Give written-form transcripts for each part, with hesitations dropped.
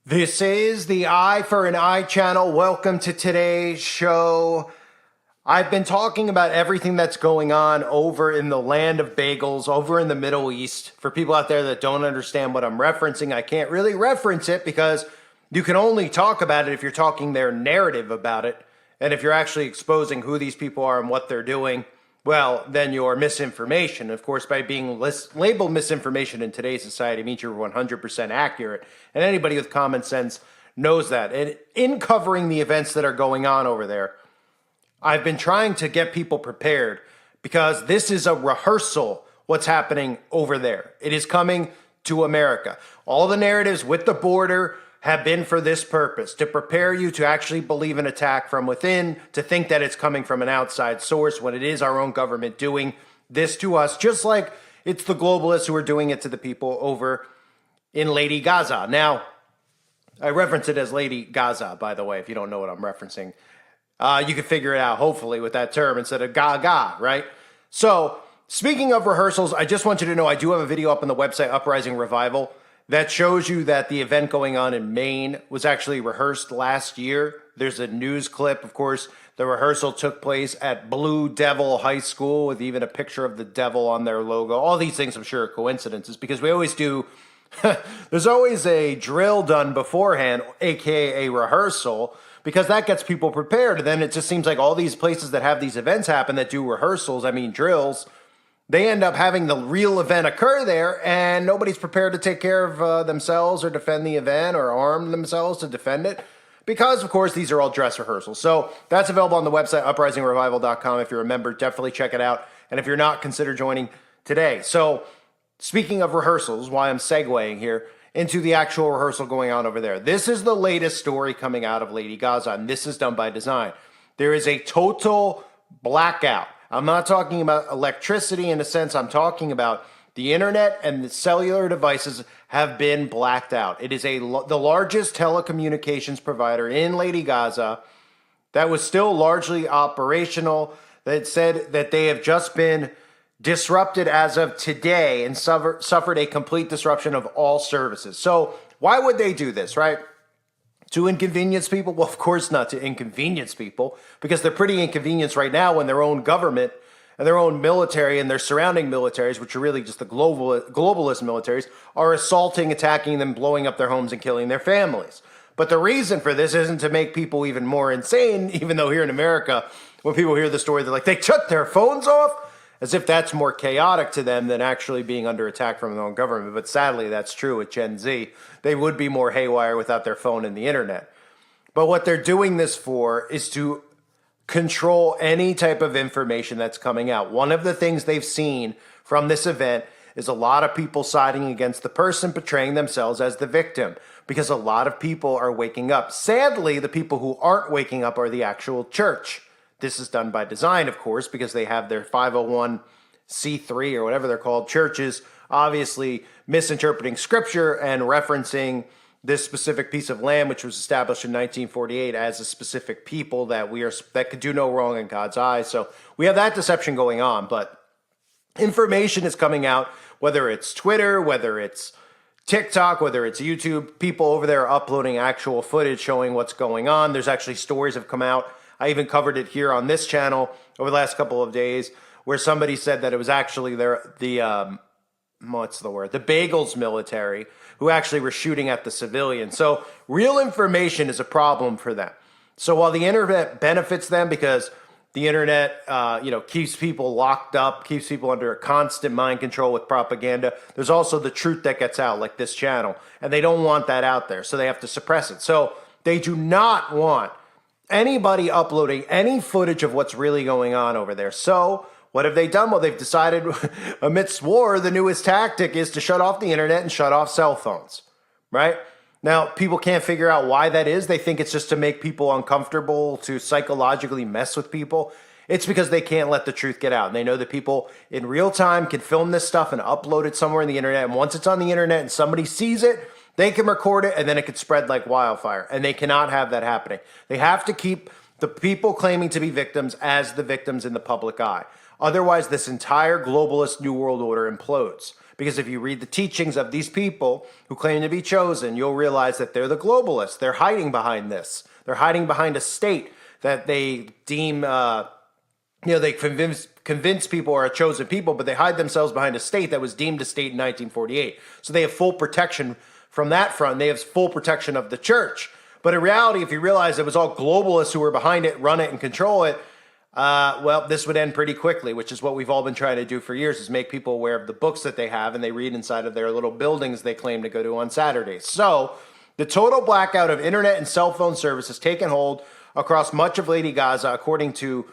This is the Eye for an Eye channel. Welcome to today's show. I've been talking about everything that's going on over in the land of bagels, over in the Middle East. For people out there that don't understand what I'm referencing, I can't really reference it because you can only talk about it if you're talking their narrative about it. And if you're actually exposing who these people are and what they're doing, well, then you're misinformation. Of course, by being labeled misinformation in today's society means you're 100% accurate. And anybody with common sense knows that. And in covering the events that are going on over there, I've been trying to get people prepared because this is a rehearsal, what's happening over there. It is coming to America. All the narratives with the border have been for this purpose, to prepare you to actually believe an attack from within, to think that it's coming from an outside source when it is our own government doing this to us, just like it's the globalists who are doing it to the people over in Lady Gaza. Now, I reference it as Lady Gaza, by the way, if you don't know what I'm referencing. You can figure it out, hopefully, with that term instead of Gaga, right? So, speaking of rehearsals, I just want you to know I do have a video up on the website, Uprising Revival, that shows you that the event going on in Maine was actually rehearsed last year. There's a news clip, of course. The rehearsal took place at Blue Devil High School with even a picture of the devil on their logo. All these things, I'm sure, are coincidences because we always do, there's always a drill done beforehand, aka a rehearsal, because that gets people prepared. And then it just seems like all these places that have these events happen that do rehearsals, drills, they end up having the real event occur there, and nobody's prepared to take care of themselves or defend the event or arm themselves to defend it because, of course, these are all dress rehearsals. So that's available on the website, uprisingrevival.com. If you're a member, definitely check it out. And if you're not, consider joining today. So speaking of rehearsals, why I'm segueing here into the actual rehearsal going on over there. This is the latest story coming out of Lady Gaza, and this is done by design. There is a total blackout. I'm not talking about electricity in a sense. I'm talking about the internet and the cellular devices have been blacked out. It is the largest telecommunications provider in Lady Gaza that was still largely operational, that said that they have just been disrupted as of today and suffered a complete disruption of all services. So why would they do this, right? To inconvenience people? Well, of course not to inconvenience people, because they're pretty inconvenienced right now when their own government and their own military and their surrounding militaries, which are really just the globalist militaries, are assaulting, attacking them, blowing up their homes and killing their families. But the reason for this isn't to make people even more insane, even though here in America, when people hear the story, they're like, they took their phones off? As if that's more chaotic to them than actually being under attack from their own government. But sadly, that's true with Gen Z. They would be more haywire without their phone and the internet. But what they're doing this for is to control any type of information that's coming out. One of the things they've seen from this event is a lot of people siding against the person portraying themselves as the victim, because a lot of people are waking up. Sadly, the people who aren't waking up are the actual church. This is done by design, of course, because they have their 501c3 or whatever they're called, churches, obviously misinterpreting scripture and referencing this specific piece of land, which was established in 1948 as a specific people that could do no wrong in God's eyes. So we have that deception going on, but information is coming out, whether it's Twitter, whether it's TikTok, whether it's YouTube, people over there are uploading actual footage showing what's going on. There's actually stories have come out. I even covered it here on this channel over the last couple of days where somebody said that it was actually the bagels military who actually were shooting at the civilians. So real information is a problem for them. So while the internet benefits them because the internet, keeps people locked up, keeps people under a constant mind control with propaganda, there's also the truth that gets out, like this channel, and they don't want that out there, so they have to suppress it. So they do not want anybody uploading any footage of what's really going on over there. So what have they done? Well, they've decided amidst war, the newest tactic is to shut off the internet and shut off cell phones, right? Now, people can't figure out why that is. They think it's just to make people uncomfortable, to psychologically mess with people. It's because they can't let the truth get out. And they know that people in real time can film this stuff and upload it somewhere in the internet. And once it's on the internet and somebody sees it, they can record it and then it could spread like wildfire. And they cannot have that happening. They have to keep the people claiming to be victims as the victims in the public eye. Otherwise, this entire globalist New World Order implodes Because if you read the teachings of these people who claim to be chosen, you'll realize that they're the globalists. They're hiding behind this. They're hiding behind a state that they deem, they convince people are a chosen people, but they hide themselves behind a state that was deemed a state in 1948. So they have full protection from that front. They have full protection of the church. But in reality, if you realize it was all globalists who were behind it, run it, and control it, this would end pretty quickly, which is what we've all been trying to do for years, is make people aware of the books that they have and they read inside of their little buildings they claim to go to on Saturdays. So the total blackout of internet and cell phone service has taken hold across much of Lady Gaza, according to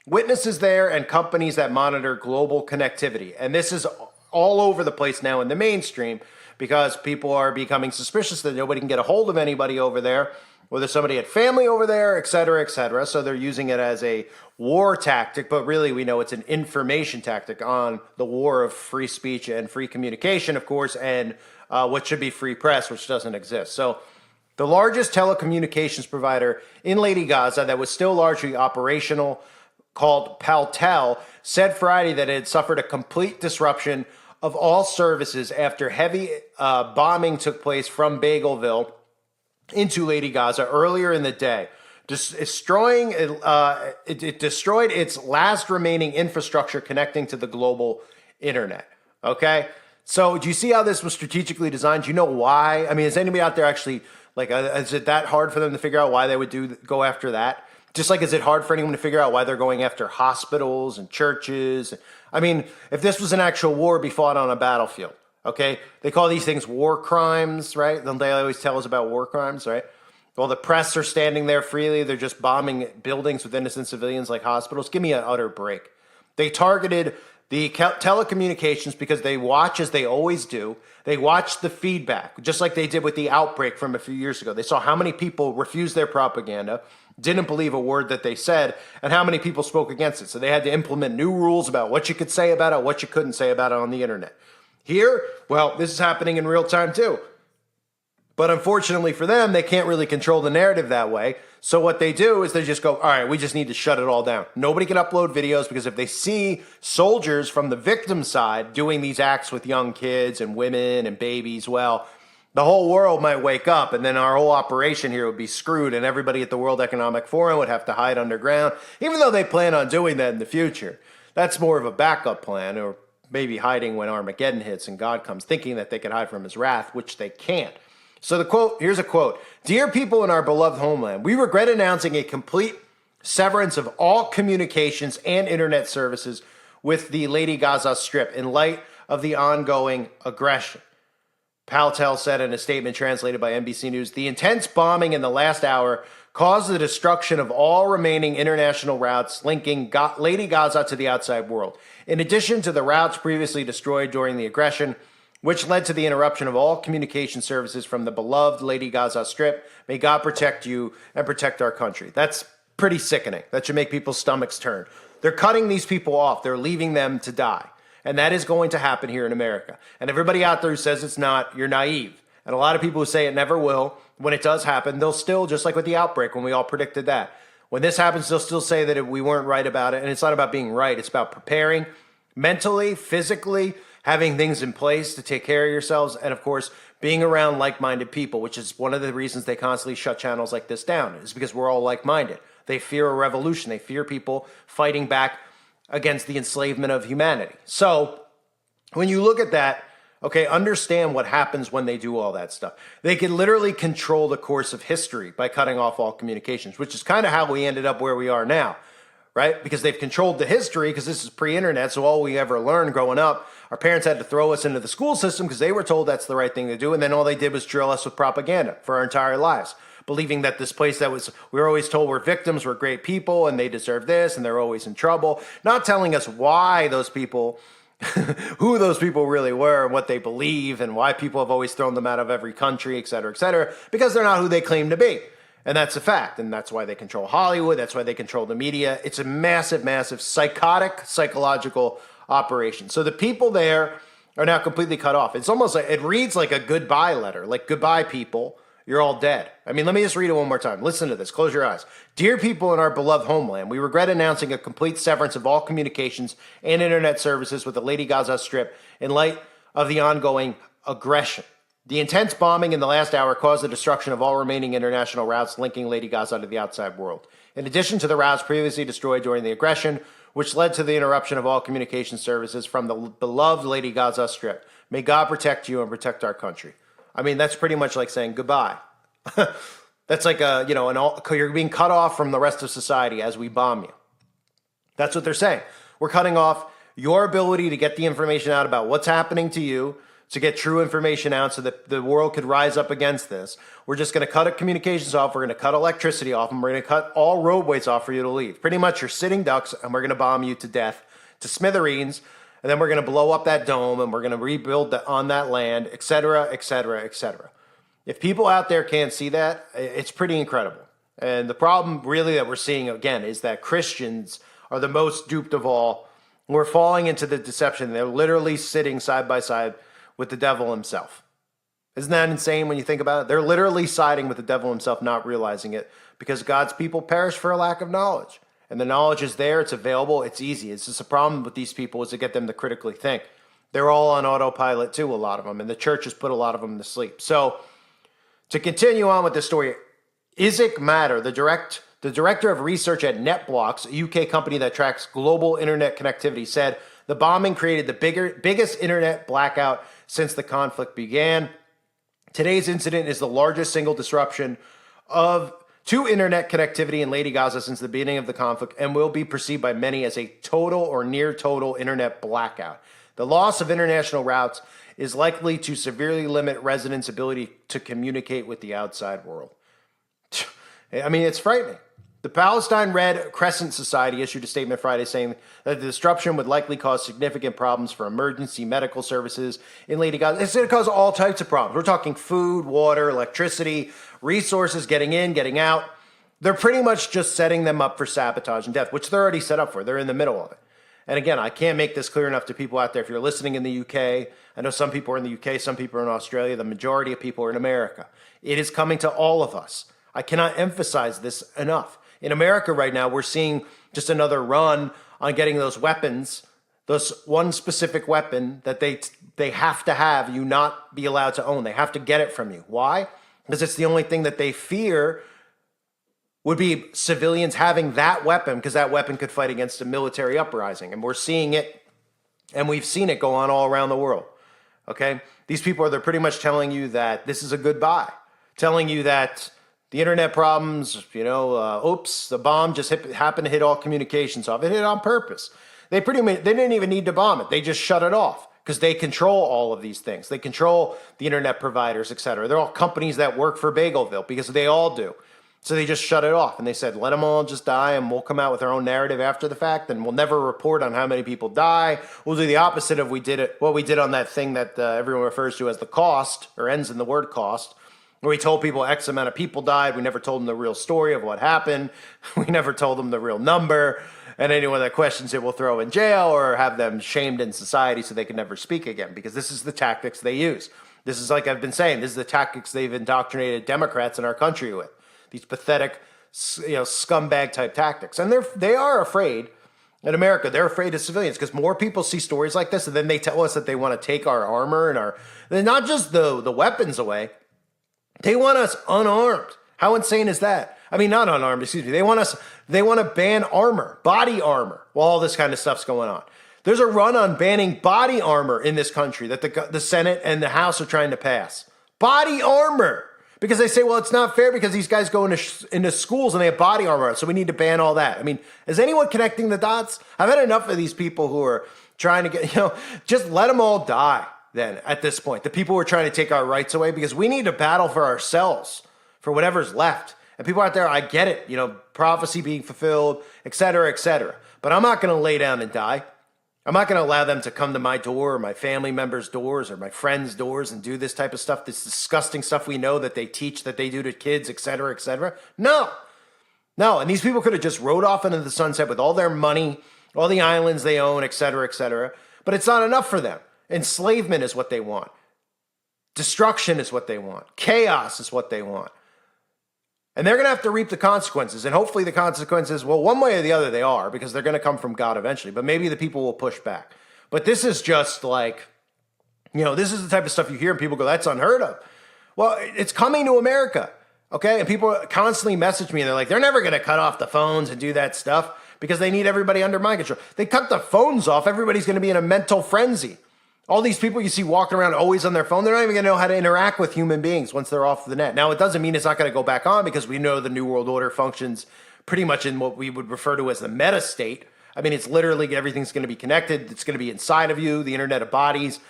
witnesses there and companies that monitor global connectivity. And this is all over the place now in the mainstream because people are becoming suspicious that nobody can get a hold of anybody over there, whether somebody had family over there, et cetera, et cetera. So they're using it as a war tactic, but really we know it's an information tactic on the war of free speech and free communication, of course, and what should be free press, which doesn't exist. So the largest telecommunications provider in Lady Gaza that was still largely operational, called Paltel, said Friday that it had suffered a complete disruption of all services after heavy bombing took place from Bagelville into Lady Gaza earlier in the day. It destroyed its last remaining infrastructure connecting to the global internet. Okay? So do you see how this was strategically designed? Do you know why? I mean, is anybody out there actually, is it that hard for them to figure out why they would go after that? Just like, is it hard for anyone to figure out why they're going after hospitals and churches? I mean, if this was an actual war, it'd be fought on a battlefield, okay? They call these things war crimes, right? They always tell us about war crimes, right? Well, the press are standing there freely. They're just bombing buildings with innocent civilians like hospitals. Give me an utter break. They targeted the telecommunications because they watch, as they always do, they watch the feedback, just like they did with the outbreak from a few years ago. They saw how many people refused their propaganda, didn't believe a word that they said, and how many people spoke against it. So they had to implement new rules about what you could say about it, what you couldn't say about it on the internet. Here, well, this is happening in real time too. But unfortunately for them, they can't really control the narrative that way. So what they do is they just go, all right, we just need to shut it all down. Nobody can upload videos because if they see soldiers from the victim side doing these acts with young kids and women and babies, well, the whole world might wake up and then our whole operation here would be screwed and everybody at the World Economic Forum would have to hide underground, even though they plan on doing that in the future. That's more of a backup plan, or maybe hiding when Armageddon hits and God comes, thinking that they can hide from his wrath, which they can't. So the quote, here's a quote. "Dear people in our beloved homeland, we regret announcing a complete severance of all communications and internet services with the Lady Gaza Strip in light of the ongoing aggression." Paltel said in a statement translated by NBC News, "The intense bombing in the last hour caused the destruction of all remaining international routes linking Lady Gaza to the outside world. In addition to the routes previously destroyed during the aggression, which led to the interruption of all communication services from the beloved Lady Gaza Strip. May God protect you and protect our country." That's pretty sickening. That should make people's stomachs turn. They're cutting these people off. They're leaving them to die. And that is going to happen here in America. And everybody out there who says it's not, you're naive. And a lot of people who say it never will, when it does happen, they'll still, just like with the outbreak when we all predicted that, when this happens, they'll still say that we weren't right about it. And it's not about being right. It's about preparing mentally, physically, having things in place to take care of yourselves, and of course, being around like-minded people, which is one of the reasons they constantly shut channels like this down, is because we're all like-minded. They fear a revolution. They fear people fighting back against the enslavement of humanity. So when you look at that, okay, understand what happens when they do all that stuff. They can literally control the course of history by cutting off all communications, which is kind of how we ended up where we are now, right? Because they've controlled the history, because this is pre-internet, so all we ever learned growing up, our parents had to throw us into the school system because they were told that's the right thing to do, and then all they did was drill us with propaganda for our entire lives, believing that this place that we were always told were victims were great people and they deserve this and they're always in trouble, not telling us why those people, who those people really were and what they believe and why people have always thrown them out of every country, et cetera, because they're not who they claim to be. And that's a fact. And that's why they control Hollywood. That's why they control the media. It's a massive, massive psychotic, psychological operation. So the people there are now completely cut off. It's almost like, it reads like a goodbye letter, like, goodbye people, you're all dead. I mean, let me just read it one more time. Listen to this. Close your eyes. "Dear people in our beloved homeland, we regret announcing a complete severance of all communications and internet services with the Lady Gaza Strip in light of the ongoing aggression. The intense bombing in the last hour caused the destruction of all remaining international routes linking Lady Gaza to the outside world. In addition to the routes previously destroyed during the aggression, which led to the interruption of all communication services from the beloved Lady Gaza Strip. May God protect you and protect our country. I mean, that's pretty much like saying goodbye. That's like you're being cut off from the rest of society as we bomb you. That's what they're saying. We're cutting off your ability to get the information out about what's happening to you, to get true information out so that the world could rise up against this. We're just going to cut communications off. We're going to cut electricity off, and we're going to cut all roadways off for you to leave. Pretty much you're sitting ducks, and we're going to bomb you to death, to smithereens, and then we're going to blow up that dome, and we're going to rebuild on that land, et cetera, et cetera, et cetera. If people out there can't see that, it's pretty incredible. And the problem really that we're seeing, again, is that Christians are the most duped of all. We're falling into the deception. They're literally sitting side by side with the devil himself. Isn't that insane when you think about it? They're literally siding with the devil himself, not realizing it, because God's people perish for a lack of knowledge. And the knowledge is there, it's available, it's easy. It's just a problem with these people is to get them to critically think. They're all on autopilot too, a lot of them, and the church has put a lot of them to sleep. So, to continue on with the story, Isaac Matter, the director of research at NetBlocks, a UK company that tracks global internet connectivity, said the bombing created the biggest internet blackout since the conflict began. Today's incident is the largest single disruption to internet connectivity in Lady Gaza since the beginning of the conflict and will be perceived by many as a total or near total internet blackout. The loss of international routes is likely to severely limit residents' ability to communicate with the outside world. I mean, it's frightening. The Palestine Red Crescent Society issued a statement Friday saying that the disruption would likely cause significant problems for emergency medical services in Lady Gaza. It's going to cause all types of problems. We're talking food, water, electricity, resources, getting in, getting out. They're pretty much just setting them up for sabotage and death, which they're already set up for. They're in the middle of it. And again, I can't make this clear enough to people out there. If you're listening in the UK, I know some people are in the UK, some people are in Australia. The majority of people are in America. It is coming to all of us. I cannot emphasize this enough. In America right now, we're seeing just another run on getting those weapons, those one specific weapon that they have to have, you not be allowed to own. They have to get it from you. Why? Because it's the only thing that they fear would be civilians having that weapon, because that weapon could fight against a military uprising. And we're seeing it, and we've seen it go on all around the world. Okay? These people they're pretty much telling you that this is a goodbye, telling you that the internet problems, oops, the bomb just happened to hit all communications off. It hit on purpose. They didn't even need to bomb it. They just shut it off because they control all of these things. They control the internet providers, et cetera. They're all companies that work for Bagelville because they all do. So they just shut it off and they said, let them all just die and we'll come out with our own narrative after the fact and we'll never report on how many people die. We'll do the opposite of what we did on that thing that everyone refers to as the cost, or ends in the word cost, where we told people X amount of people died. We never told them the real story of what happened. We never told them the real number. And anyone that questions it will throw in jail or have them shamed in society so they can never speak again, because this is the tactics they use. This is, like I've been saying, this is the tactics they've indoctrinated Democrats in our country with. These pathetic, scumbag type tactics. And they are afraid. In America, they're afraid of civilians because more people see stories like this and then they tell us that they want to take our armor and not just the weapons away. They want us unarmed. How insane is that? I mean, not unarmed, excuse me. They want to ban armor, body armor, while all this kind of stuff's going on. There's a run on banning body armor in this country that the Senate and the House are trying to pass. Body armor. Because they say, well, it's not fair because these guys go into schools and they have body armor, so we need to ban all that. I mean, is anyone connecting the dots? I've had enough of these people who are trying to get, just let them all die then at this point. The people who are trying to take our rights away, because we need to battle for ourselves, for whatever's left. And people out there, I get it, prophecy being fulfilled, et cetera, et cetera. But I'm not going to lay down and die. I'm not going to allow them to come to my door or my family members' doors or my friends' doors and do this type of stuff, this disgusting stuff we know that they teach, that they do to kids, et cetera, et cetera. No. And these people could have just rode off into the sunset with all their money, all the islands they own, et cetera, et cetera. But it's not enough for them. Enslavement is what they want. Destruction is what they want. Chaos is what they want. And they're going to have to reap the consequences. And hopefully the consequences, well, one way or the other they are, because they're going to come from God eventually. But maybe the people will push back. But this is just like, This is the type of stuff you hear and people go, that's unheard of. Well, it's coming to America, okay? And people constantly message me and they're like, they're never going to cut off the phones and do that stuff because they need everybody under mind control. They cut the phones off, everybody's going to be in a mental frenzy. All these people you see walking around always on their phone, they're not even going to know how to interact with human beings once they're off the net. Now, it doesn't mean it's not going to go back on because we know the New World Order functions pretty much in what we would refer to as the meta state. I mean, it's literally everything's going to be connected. It's going to be inside of you, the Internet of Bodies.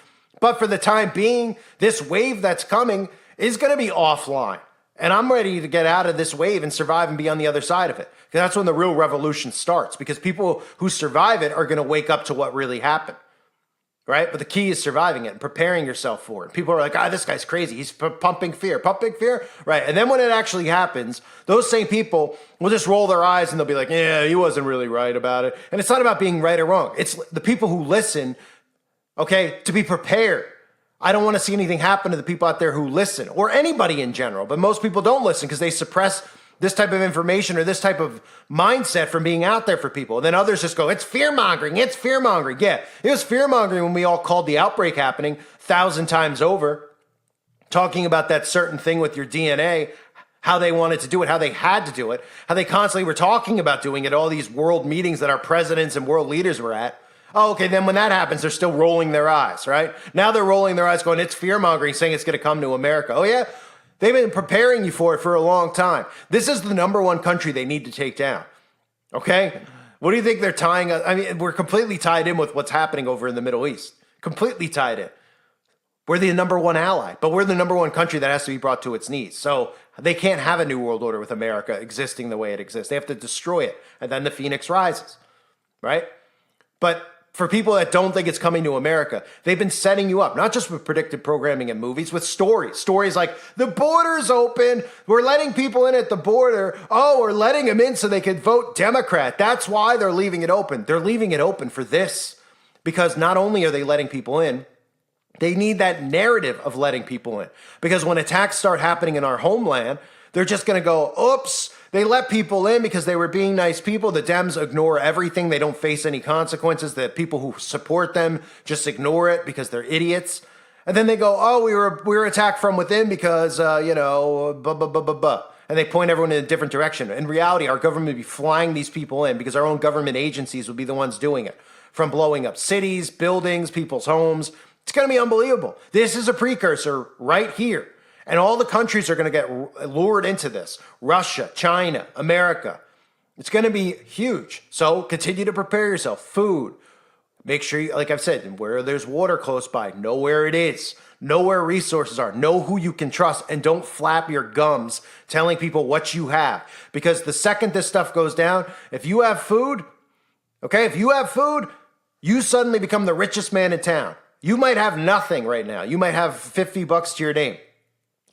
But for the time being, this wave that's coming is going to be offline. And I'm ready to get out of this wave and survive and be on the other side of it. Because that's when the real revolution starts. Because people who survive it are going to wake up to what really happened. Right? But the key is surviving it and preparing yourself for it. People are like, this guy's crazy. He's pumping fear. Pumping fear? Right. And then when it actually happens, those same people will just roll their eyes and they'll be like, yeah, he wasn't really right about it. And it's not about being right or wrong. It's the people who listen, okay, to be prepared. I don't want to see anything happen to the people out there who listen, or anybody in general. But most people don't listen because they suppress this type of information or this type of mindset from being out there for people. And then others just go, it's fear-mongering, it's fear-mongering. Yeah, it was fear-mongering when we all called the outbreak happening 1,000 times over, talking about that certain thing with your DNA, how they wanted to do it, how they had to do it, how they constantly were talking about doing it, all these world meetings that our presidents and world leaders were at. Oh, okay, then when that happens, they're still rolling their eyes, right? Now they're rolling their eyes going, it's fear-mongering, saying it's going to come to America. Oh, yeah? They've been preparing you for it for a long time. This is the number one country they need to take down, okay? What do you think they're tying us? I mean, we're completely tied in with what's happening over in the Middle East. Completely tied in. We're the number one ally, but we're the number one country that has to be brought to its knees. So they can't have a new world order with America existing the way it exists. They have to destroy it, and then the phoenix rises, right? But for people that don't think it's coming to America, they've been setting you up, not just with predictive programming and movies, with stories. Stories like, the border's open, we're letting people in at the border. Oh, we're letting them in so they can vote Democrat. That's why they're leaving it open. They're leaving it open for this, because not only are they letting people in, they need that narrative of letting people in. Because when attacks start happening in our homeland, they're just going to go, oops, they let people in because they were being nice people. The Dems ignore everything. They don't face any consequences. The people who support them just ignore it because they're idiots. And then they go, oh, we were attacked from within because, blah, blah, blah, blah, blah. And they point everyone in a different direction. In reality, our government would be flying these people in because our own government agencies would be the ones doing it. From blowing up cities, buildings, people's homes. It's going to be unbelievable. This is a precursor right here. And all the countries are going to get lured into this. Russia, China, America. It's going to be huge. So continue to prepare yourself. Food. Make sure, like I've said, where there's water close by, know where it is. Know where resources are. Know who you can trust. And don't flap your gums telling people what you have. Because the second this stuff goes down, if you have food, you suddenly become the richest man in town. You might have nothing right now. You might have $50 to your name.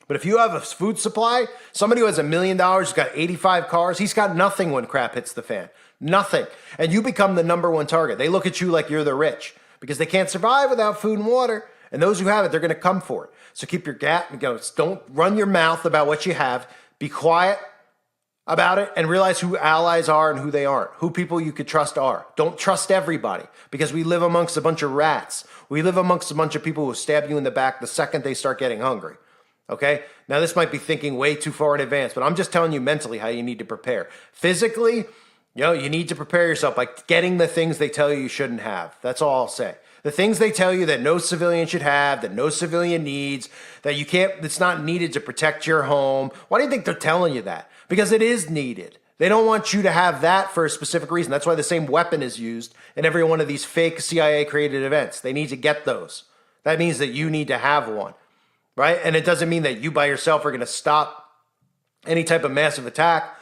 But if you have a food supply, somebody who has $1 million, who's got 85 cars, he's got nothing when crap hits the fan. Nothing. And you become the number one target. They look at you like you're the rich because they can't survive without food and water. And those who have it, they're going to come for it. So keep your gap and go. Don't run your mouth about what you have. Be quiet about it and realize who allies are and who they aren't. Who people you could trust are. Don't trust everybody because we live amongst a bunch of rats. We live amongst a bunch of people who stab you in the back the second they start getting hungry. Okay? Now, this might be thinking way too far in advance, but I'm just telling you mentally how you need to prepare. Physically, you need to prepare yourself by getting the things they tell you shouldn't have. That's all I'll say. The things they tell you that no civilian should have, that no civilian needs, that you can't, it's not needed to protect your home. Why do you think they're telling you that? Because it is needed. They don't want you to have that for a specific reason. That's why the same weapon is used in every one of these fake CIA-created events. They need to get those. That means that you need to have one. Right? And it doesn't mean that you by yourself are going to stop any type of massive attack.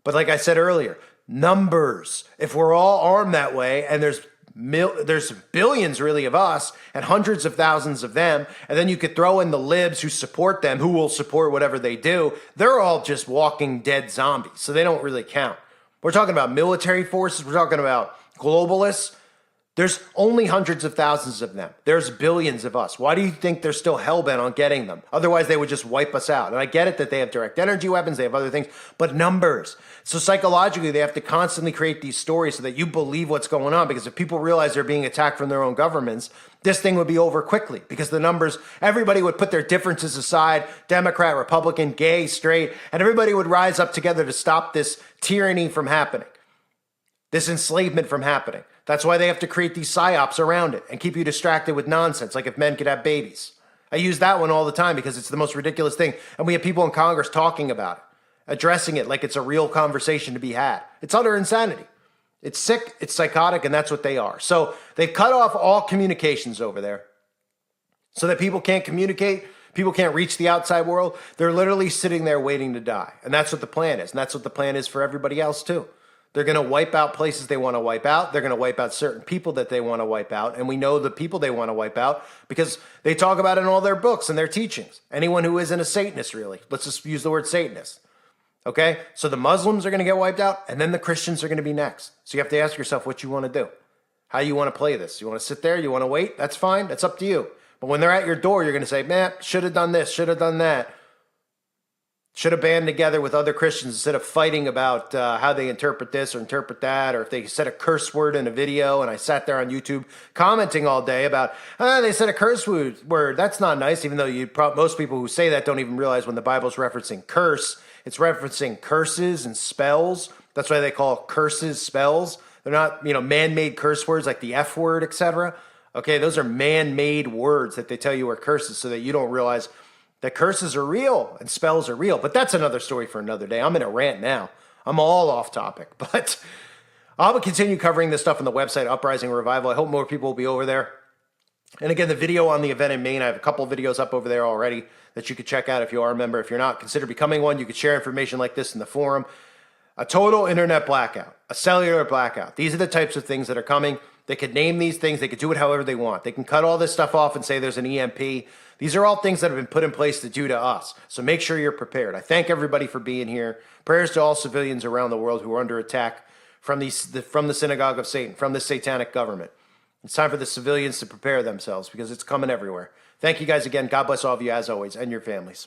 But like I said earlier, numbers. If we're all armed that way and there's billions really of us and hundreds of thousands of them, and then you could throw in the libs who support them, who will support whatever they do, they're all just walking dead zombies. So they don't really count. We're talking about military forces. We're talking about globalists. There's only hundreds of thousands of them. There's billions of us. Why do you think they're still hellbent on getting them? Otherwise, they would just wipe us out. And I get it that they have direct energy weapons, they have other things, but numbers. So psychologically, they have to constantly create these stories so that you believe what's going on. Because if people realize they're being attacked from their own governments, this thing would be over quickly. Because the numbers, everybody would put their differences aside, Democrat, Republican, gay, straight, and everybody would rise up together to stop this tyranny from happening, this enslavement from happening. That's why they have to create these psyops around it and keep you distracted with nonsense, like if men could have babies. I use that one all the time because it's the most ridiculous thing. And we have people in Congress talking about it, addressing it like it's a real conversation to be had. It's utter insanity. It's sick, it's psychotic, and that's what they are. So they've cut off all communications over there so that people can't communicate, people can't reach the outside world. They're literally sitting there waiting to die. And that's what the plan is. And that's what the plan is for everybody else too. They're going to wipe out places they want to wipe out. They're going to wipe out certain people that they want to wipe out. And we know the people they want to wipe out because they talk about it in all their books and their teachings. Anyone who isn't a Satanist, really. Let's just use the word Satanist. Okay? So the Muslims are going to get wiped out, and then the Christians are going to be next. So you have to ask yourself what you want to do. How you want to play this. You want to sit there? You want to wait? That's fine. That's up to you. But when they're at your door, you're going to say, man, should have done this, should have done that. Should have band together with other Christians instead of fighting about how they interpret this or interpret that, or if they said a curse word in a video and I sat there on YouTube commenting all day about, they said a curse word. That's not nice, even though most people who say that don't even realize when the Bible's referencing curse, it's referencing curses and spells. That's why they call curses spells. They're not, man-made curse words like the F word, etc. Okay, those are man-made words that they tell you are curses so that you don't realize that curses are real and spells are real. But that's another story for another day. I'm in a rant now. I'm all off topic. But I'll continue covering this stuff on the website, Uprising Revival. I hope more people will be over there. And again, the video on the event in Maine, I have a couple of videos up over there already that you could check out if you are a member. If you're not, consider becoming one. You could share information like this in the forum. A total internet blackout, a cellular blackout. These are the types of things that are coming. They could name these things. They could do it however they want. They can cut all this stuff off and say there's an EMP. These are all things that have been put in place to do to us. So make sure you're prepared. I thank everybody for being here. Prayers to all civilians around the world who are under attack from the synagogue of Satan, from the satanic government. It's time for the civilians to prepare themselves because it's coming everywhere. Thank you guys again. God bless all of you as always and your families.